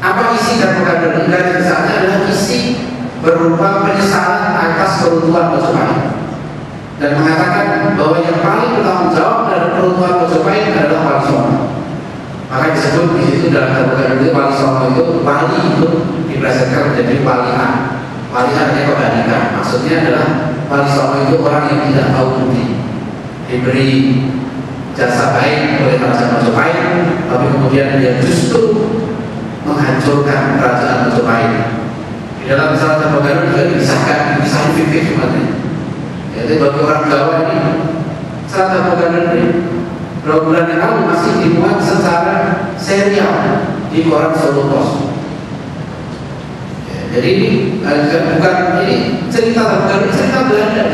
Apa isi dan pengaduan ini? Garis besarnya adalah isi berupa penyesalan atas peruntuhan Majapahit dan mengatakan bahwa yang paling bertanggung jawab dari peruntuhan Majapahit adalah Wali Songo. Maka disebut di situ dalam tabungan itu Wali Songo itu wali itu diplesetkan menjadi walian. Walian artinya kebalikan. Maksudnya adalah Wali Songo itu orang yang tidak tahu budi, diberi jasa baik oleh Raja Majapahit, tapi kemudian dia justru menghancurkan kerajaan Majapahit. Di dalam Serat Tabagalun juga dipisahkan fiktif sebenarnya. Jadi bagi orang Jawa ini Serat Tabagalun ini beberapa bulan yang lalu masih dimuat secara serial di koran Solo Pos. Jadi ini bukan ini cerita Tabagalun, cerita Belanda.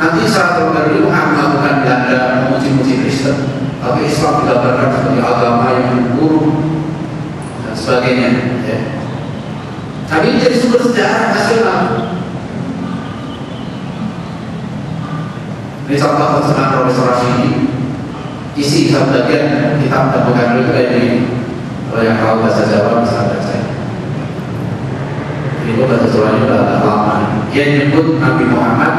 Nanti Serat Tabagalun itu bukan Belanda memuji-muji Kristen, tapi Islam digambarkan sebagai agama yang buruk dan sebagainya. Ya. Tapi ini jadi sumber sejarah nasional. Ini contoh pesanan Profesor Rashidi. Isi bagian kitab Tabagalun itu kayak ini. Kalau yang tahu bahasa Jawa bisa baca. Ini bahasa Jawanya udah agak lama. Dia menyebut Nabi Muhammad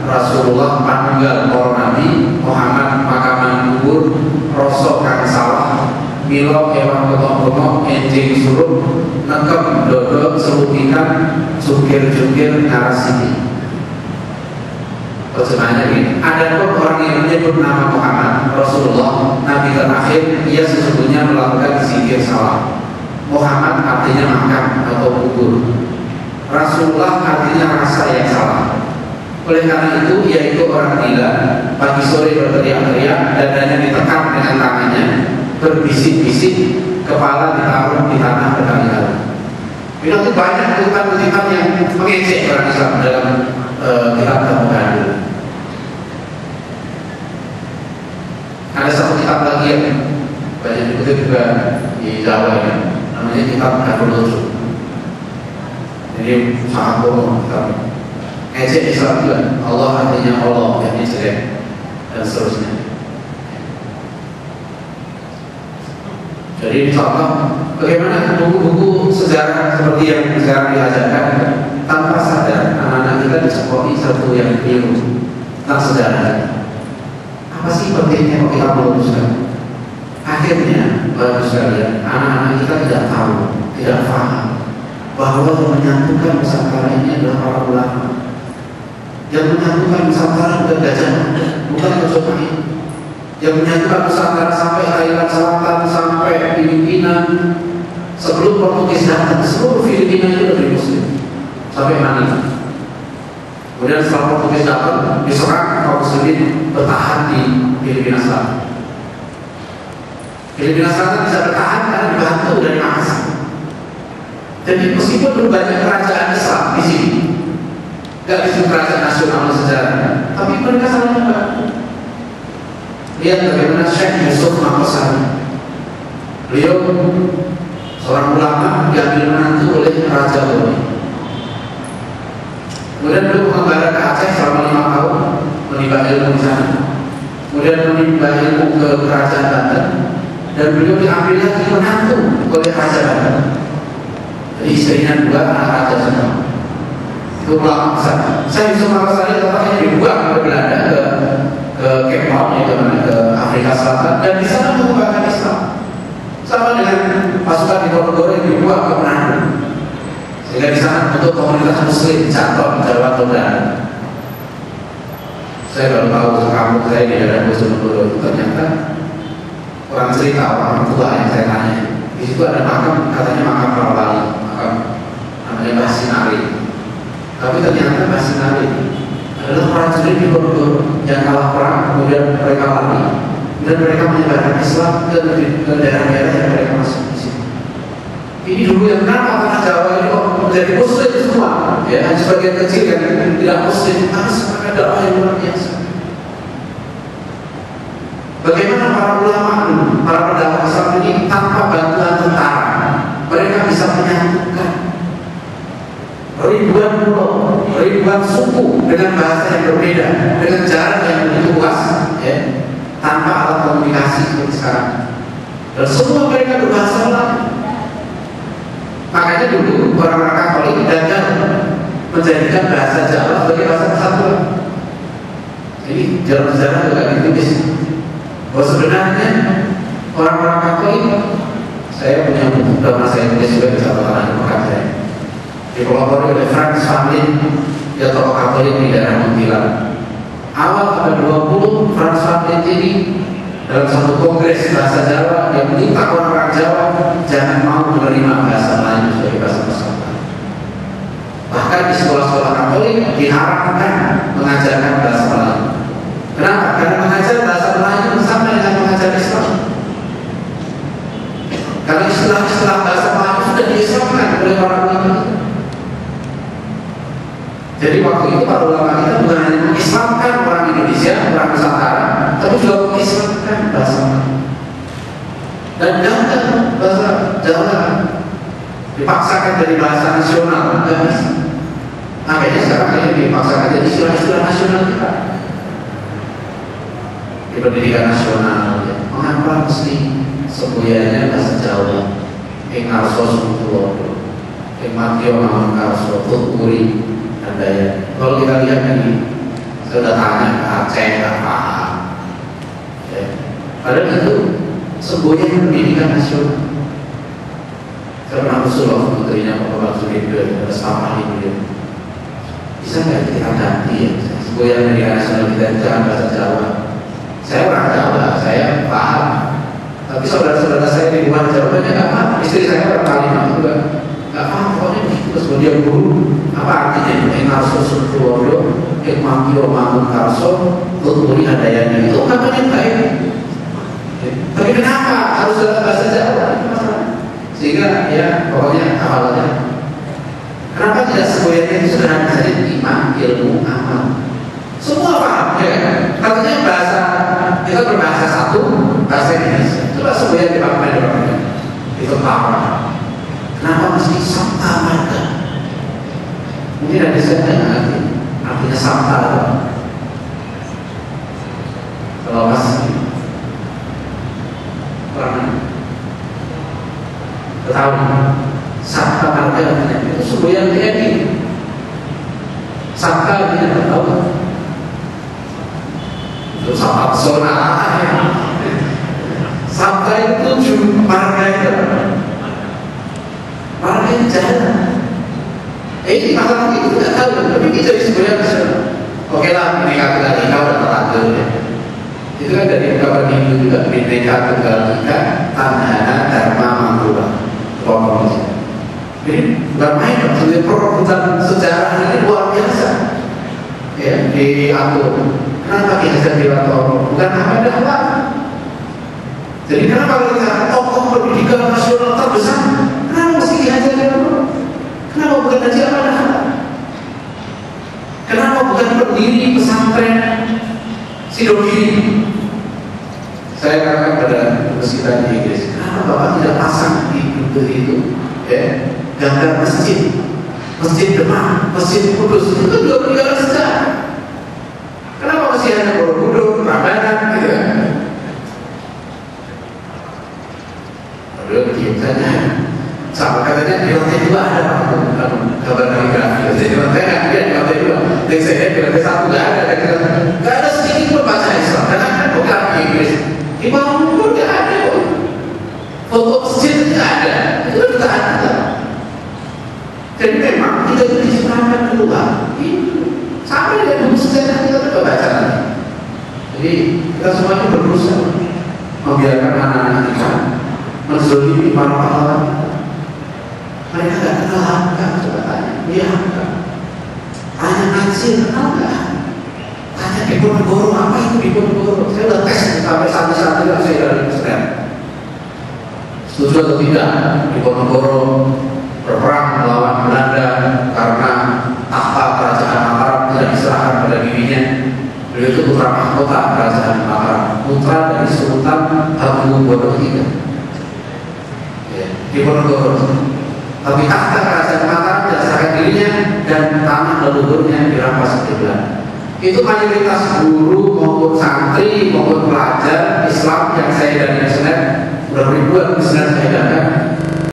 Rasulullah manunggal para nabi, Muhammad makaman kubur, rosok kang salah, milo kewan potong-potong, enjing suruh, nekep dodo serutikan, jungkir-jungkir narasidi. Terjemahannya gini, ada pun orang yang menyebut nama Muhammad Rasulullah Nabi terakhir, ia sesungguhnya melakukan zikir salah. Muhammad artinya makam atau kubur, Rasulullah artinya rasa yang salah. Oleh karena itu, yaitu orang gila, pagi sore berteriak-teriak, dadanya ditekan dengan tangannya, berbisik-bisik, kepala ditaruh di tanah berkali-kali. Itu banyak kutipan-kutipan yang mengejek orang Islam dalam kitab Tabagalun. Ada satu kitab lagi yang banyak dikutip juga di Jawa ini, namanya kitab Kadul. Jadi sangat bohong kitab. Ngecek Islam juga, Allah artinya Allah, yang jelek dan seterusnya. Jadi contoh bagaimana buku-buku sejarah seperti yang sekarang diajarkan tanpa sadar anak-anak kita dicekoki satu yang keliru tentang sejarah. Apa sih pentingnya kalau kita meluruskan? Akhirnya, baru sekalian, anak-anak kita tidak tahu, tidak paham bahwa yang menyatukan Nusantara ini adalah para ulama. Yang menyatukan Nusantara bukan Gajah Mada, bukan Majapahit. Yang menyatukan Nusantara sampai Thailand Selatan, sampai Filipina. Sebelum Portugis datang, seluruh Filipina itu dari Muslim sampai Manila. Kemudian setelah Portugis datang, diserang kaum Muslimin bertahan di Filipina Selatan. Filipina Selatan bisa bertahan karena dibantu dari Makassar. Jadi meskipun banyak kerajaan Islam di sini, gak disebut kerajaan nasional sejarah, tapi mereka saling membantu. Lihat bagaimana Syekh Yusuf Makosan. Beliau seorang ulama diambil menantu oleh Raja Boni. Kemudian beliau mengembara ke Aceh selama 5 tahun, menimba ilmu di sana. Kemudian menimba ilmu ke Kerajaan Banten, dan beliau diambil lagi menantu oleh Raja Banten. Jadi istrinya 2 anak raja semua. Itu ulama besar. Saya Yusuf Makosan tetapnya dibuang ke Belanda, ke Cape Town, yaitu ke Afrika Selatan, dan di sana mengembangkan Islam. Sama dengan pasukan di Ponorogo yang dibuang ke Manado. Sehingga di sana untuk komunitas Muslim Jaton, Jawa Tengah. Saya baru tahu kampung saya di daerah Bojonegoro itu ternyata orang cerita orang tua yang saya tanya. Di situ ada makam, katanya makam para wali, makam namanya Mbah Sinari. Tapi ternyata Mbah Sinari adalah prajurit di Ponorogo yang kalah perang, kemudian mereka lari, dan mereka menyebarkan Islam ke daerah-daerah yang mereka masuk di sini. Ini dulu yang kenapa tanah Jawa ini kok menjadi Muslim semua? Ya, hanya sebagian kecil yang tidak Muslim, harus ada dakwah yang luar biasa. Bagaimana para ulama dulu, para pendakwah Islam ini tanpa bantuan tentara, mereka bisa menyatukan ribuan pulau, ribuan suku dengan bahasa yang berbeda, dengan jarak yang begitu luas, ya, tanpa alat komunikasi seperti sekarang. Dan semua mereka berbahasa Arab. Makanya dulu orang-orang Katolik gagal menjadikan bahasa Jawa sebagai bahasa kesatuan. Jadi dalam sejarah juga ditulis bahwa sebenarnya orang-orang Katolik, saya punya buku dalam saya tulis juga di catatan rekan saya, dipelopori oleh Franz Famlin, dia tokoh Katolik di daerah Muntilan. Awal abad 20, Franz Famlin ini dalam satu kongres bahasa Jawa yang meminta orang-orang Jawa jangan mau menerima bahasa Melayu sebagai bahasa persatuan. Bahkan di sekolah-sekolah Katolik diharamkan mengajarkan bahasa Melayu. Kenapa? Karena mengajar bahasa Melayu sama dengan mengajar Islam. Karena istilah-istilah bahasa Melayu sudah diislamkan oleh orang ulama. Jadi waktu itu para ulama kita bukan hanya mengislamkan orang Indonesia, orang Nusantara, tapi juga mengislamkan bahasa Melayu. Dan jangan bahasa Jawa dipaksakan dari bahasa nasional, nggak bisa. Makanya sekarang ini dipaksakan jadi istilah-istilah nasional kita di pendidikan nasional. Ya. Mengapa mesti semboyannya bahasa Jawa? Ing arso sumtulodo, ing matio namun arso tuturi dan daya. Kalau kita lihat ini, saya sudah tanya ke Aceh, nggak paham. Ya. Padahal itu semboyan pendidikan nasional. Saya pernah usul waktu menterinya Pak Bapak Sudirjo ada sampah ini. Bisa nggak kita ganti ya? Semboyan pendidikan nasional kita jangan bahasa Jawa. Saya orang Jawa, saya paham. Tapi saudara-saudara saya di luar Jawa nggak paham. Istri saya orang Kalimantan juga nggak paham. Pokoknya terus kemudian guru apa artinya? Enarso Surtuwodo, Ekmangkio Mangun Karso, Tuturi Hadayani itu namanya baik. Tapi kenapa harus dalam bahasa Jawa? Sehingga ya pokoknya awalnya. Kenapa tidak semboyannya itu sederhana saja? Iman, ilmu, amal. Semua paham ya kan? Katanya bahasa kita berbahasa satu, bahasa Indonesia. Coba semboyan dipakai itu apa? Kenapa mesti sabta marga? Mungkin ada saya artinya sabta. Kalau masih ketahui sabta marga artinya itu semboyan TNI. Sabta artinya tahu. Itu sabta pesona. Sabta itu marga itu. Marga itu jalan. Ini masalah itu tidak tahu, tapi kita semboyan nasional. Oke lah, ini kata kita udah terlanjur ya. Itu kan dari ungkapan Hindu juga, Bhinneka Tunggal Ika Tanhana Dharma Manggula. Jadi bukan main, maksudnya perebutan sejarah ini luar biasa ya, diatur. Kenapa Ki Hajar Dewantoro? Bukan Ahmad Dahlan. Jadi kenapa kita tokoh pendidikan nasional terbesar? Kenapa mesti Ki Hajar Dewantoro? Kenapa bukan Haji Ahmad Dahlan? Kenapa bukan pendiri pesantren Sidogiri? Saya katakan pada universitas di Inggris, kenapa Bapak tidak pasang di Google itu ya, gambar masjid Demak, Masjid Kudus, itu juga peninggalan sejarah. Kenapa masih hanya Borobudur, Prambanan gitu kan? Lalu diam saja. Sama katanya di lantai 2 ada gambar kaligrafi. Di lantai kan dia di lantai 2. Yang saya di lantai 1 nggak ada sedikit pun bahasa Islam. Karena kan bukan di Inggris. Di Borobudur nggak ada. Foto masjid nggak ada. Itu kita ada. Jadi memang kita itu diserahkan keluar. Sampai dengan buku sejarah kita coba baca nanti. Jadi kita semuanya berusaha membiarkan anak-anak kita menzolimi para pahlawan. Mereka nggak kenal Hamka, coba tanya. Dia Hamka. Tanya Nasir, kenal nggak? Tanya Diponegoro, apa itu Diponegoro? Saya udah tes sampai satu-satu yang saya dari Kristen. Setuju atau tidak? Diponegoro berperang melawan Belanda karena tahta kerajaan Mataram tidak diserahkan pada dirinya. Beliau itu putra mahkota kerajaan Mataram, putra dari Sultan Hamengkubuwono III. Diponegoro. Tapi tahta kerajaan Mataram didasarkan dirinya dan tanah leluhurnya dirampas oleh Belanda. Itu mayoritas guru maupun santri maupun pelajar Islam yang saya dan Islam sudah ribuan Islam saya datang